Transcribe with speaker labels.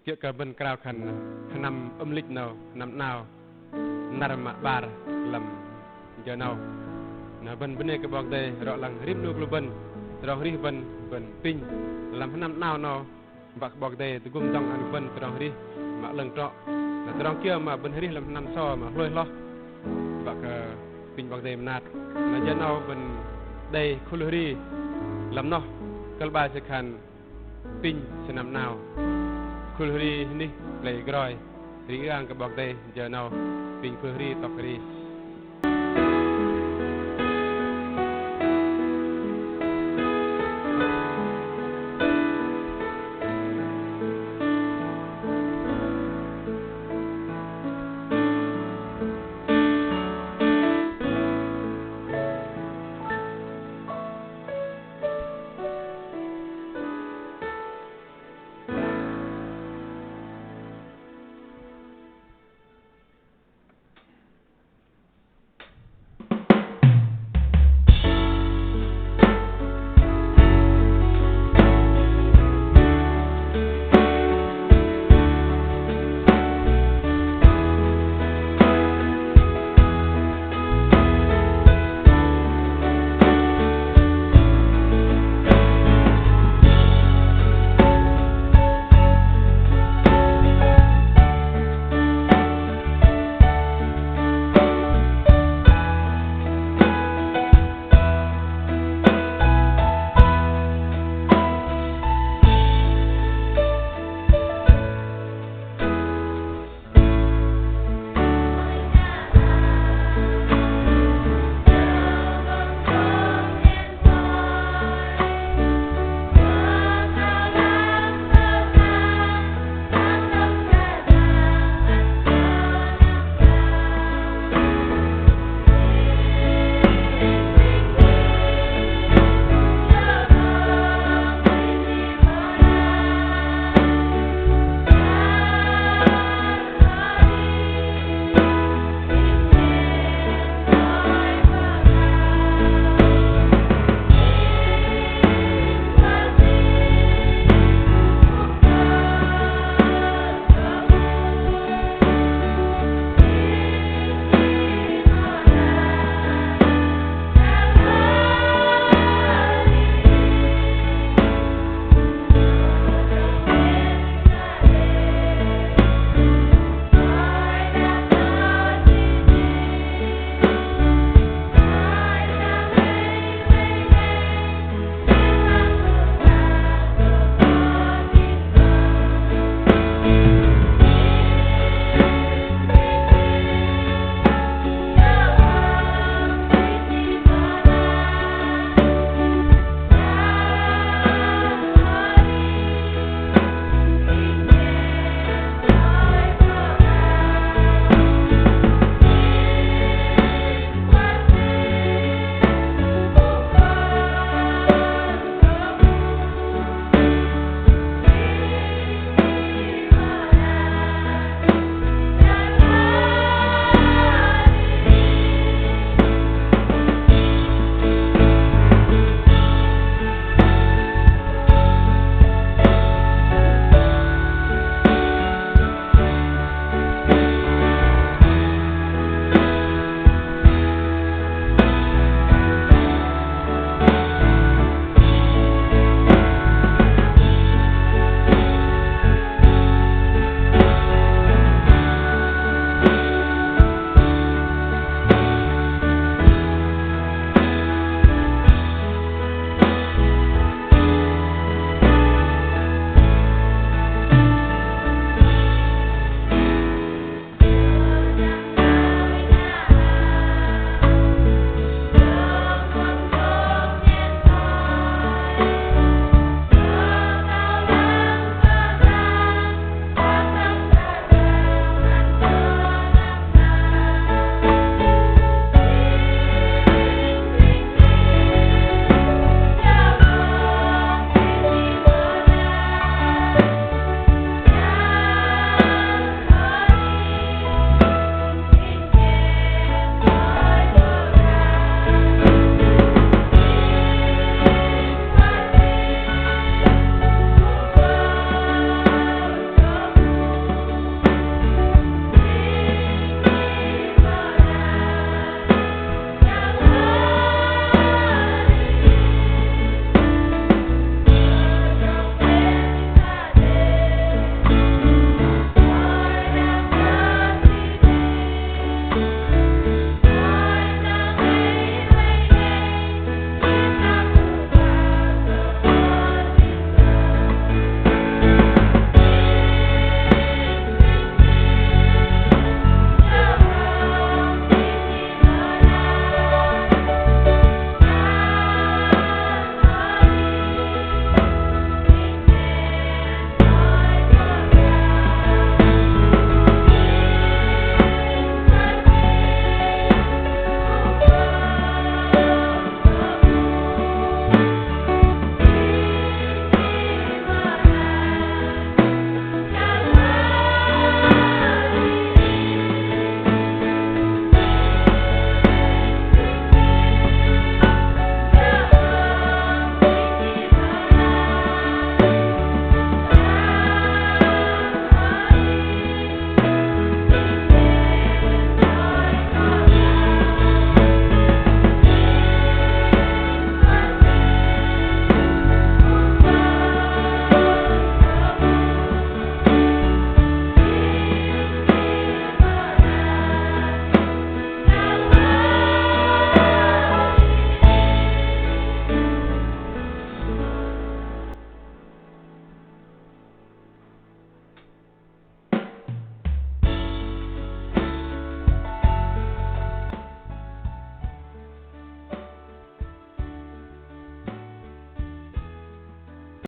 Speaker 1: chữa cả bên cao khăn năm lịch nào năm nào nằm mà bar làm giờ nào nó bên này cái bọc đây rõ là rip nuôi bên rồi rip bên pin làm năm nào nó và bọc đây tôi cũng trong anh bên rồi đi mà lần trọ là tôi kia mà bên rip làm năm so mà lôi lo và pin bọc đây nát là giờ nào bên đây Hơri làm nó các bạn sẽ khăn pin sẽ năm nào Hơri đi lấy Groi thì cái bọc đây giờ nào pin Hơri tóc Hơri